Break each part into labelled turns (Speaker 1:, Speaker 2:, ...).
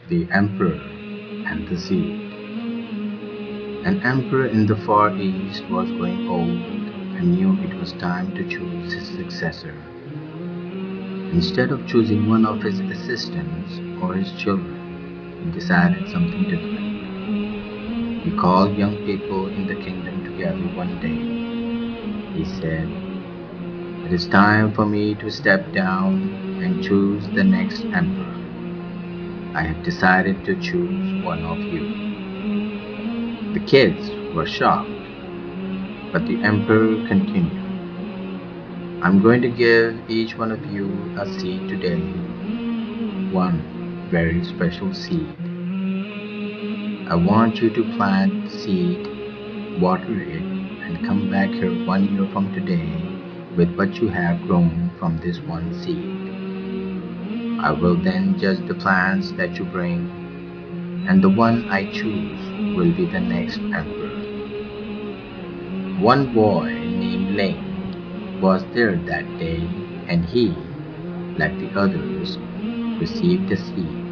Speaker 1: The Emperor and the Seed. An emperor in the Far East was growing old and knew it was time to choose his successor. Instead of choosing one of his assistants or his children, he decided something different. He called young people in the kingdom together one day. He said, "It is time for me to step down and choose the next emperor. I have decided to choose one of you." The kids were shocked, but the emperor continued, "I'm going to give each one of you a seed today, one very special seed. I want you to plant the seed, water it, and come back here 1 year from today with what you have grown from this one seed. I will then judge the plants that you bring, and the one I choose will be the next emperor." One boy named Ling was there that day, and he, like the others, received the seed.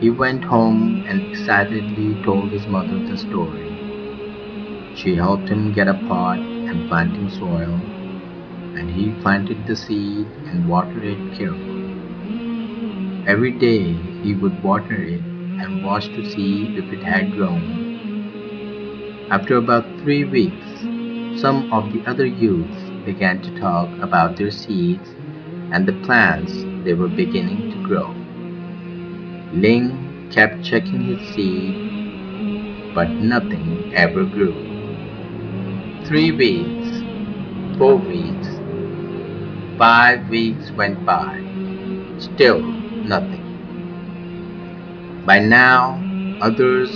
Speaker 1: He went home and excitedly told his mother the story. She helped him get a pot and planting soil, and he planted the seed and watered it carefully. Every day he would water it and watch to see if it had grown. After about 3 weeks, some of the other youths began to talk about their seeds and the plants they were beginning to grow. Ling kept checking his seed, but nothing ever grew. 3 weeks, 4 weeks, 5 weeks went by. Still nothing. By now, others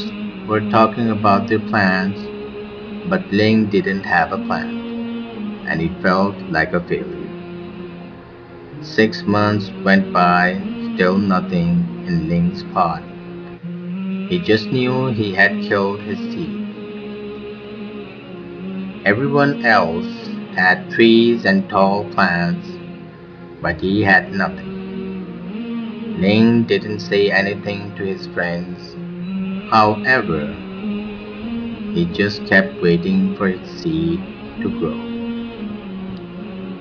Speaker 1: were talking about their plans, but Ling didn't have a plan, and he felt like a failure. 6 months went by, still nothing in Ling's pot. He just knew he had killed his seed. Everyone else had trees and tall plants, but he had nothing. Ling didn't say anything to his friends. However, he just kept waiting for his seed to grow.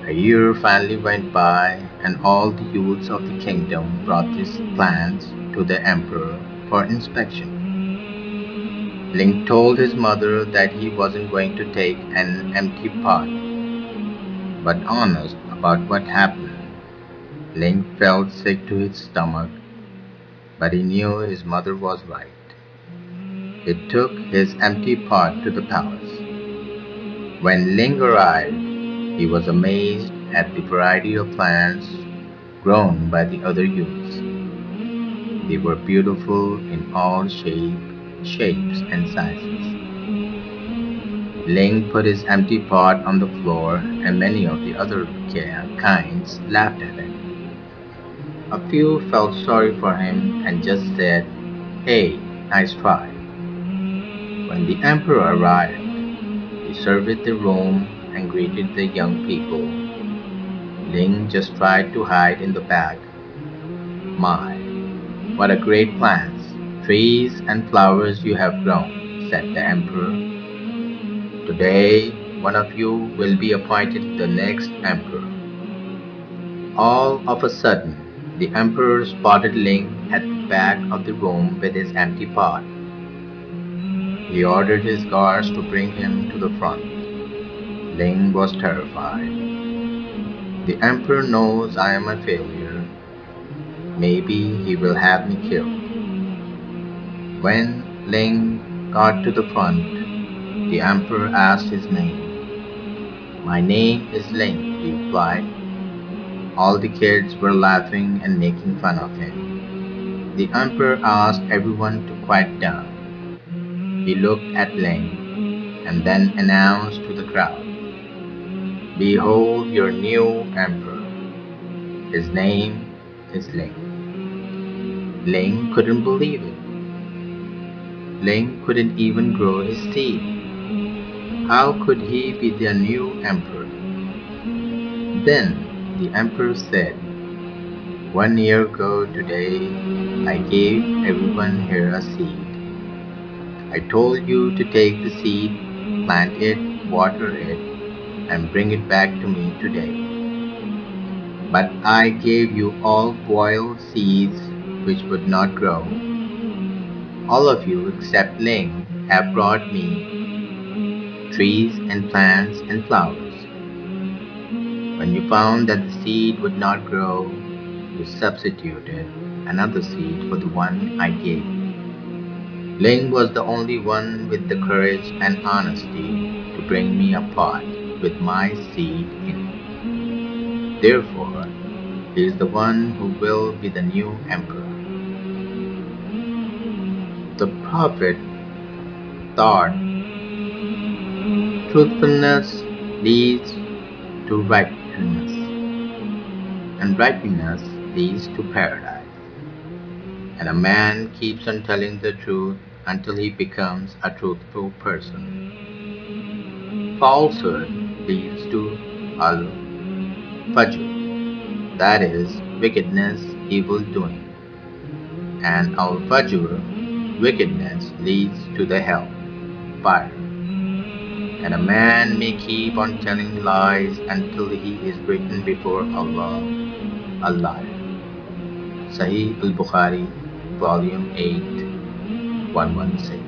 Speaker 1: A year finally went by, and all the youths of the kingdom brought these plants to the emperor for inspection. Ling told his mother that he wasn't going to take an empty pot, but honest about what happened. Ling felt sick to his stomach, but he knew his mother was right. He took his empty pot to the palace. When Ling arrived, he was amazed at the variety of plants grown by the other youths. They were beautiful in all shapes, and sizes. Ling put his empty pot on the floor, and many of the other kinds laughed at him. A few felt sorry for him and just said, "Hey, nice try." When the emperor arrived, he surveyed the room and greeted the young people. Ling just tried to hide in the back. "My, what a great plants, trees, and flowers you have grown," said the emperor. "Today, one of you will be appointed the next emperor." All of a sudden, the emperor spotted Ling at the back of the room with his empty pot. He ordered his guards to bring him to the front. Ling was terrified. "The emperor knows I am a failure. Maybe he will have me killed." When Ling got to the front, the emperor asked his name. "My name is Ling," he replied. All the kids were laughing and making fun of him. The emperor asked everyone to quiet down. He looked at Ling and then announced to the crowd, "Behold your new emperor. His name is Ling." Ling couldn't believe it. Ling couldn't even grow his teeth. How could he be the new emperor? Then the emperor said, 1 year ago today, I gave everyone here a seed. I told you to take the seed, plant it, water it, and bring it back to me today. But I gave you all boiled seeds which would not grow. All of you except Ling have brought me trees and plants and flowers. When you found that the seed would not grow, you substituted another seed for the one I gave you. Ling was the only one with the courage and honesty to bring me a pot with my seed in it. Therefore, he is the one who will be the new emperor. The prophet thought truthfulness leads to righteousness, and righteousness leads to paradise. And a man keeps on telling the truth until he becomes a truthful person. Falsehood leads to al-fajr, that is, wickedness, evil doing. And al-fajr, wickedness, leads to the hell, fire. And a man may keep on telling lies until he is written before Allah a liar. Sahih al-Bukhari, Volume 8, 116.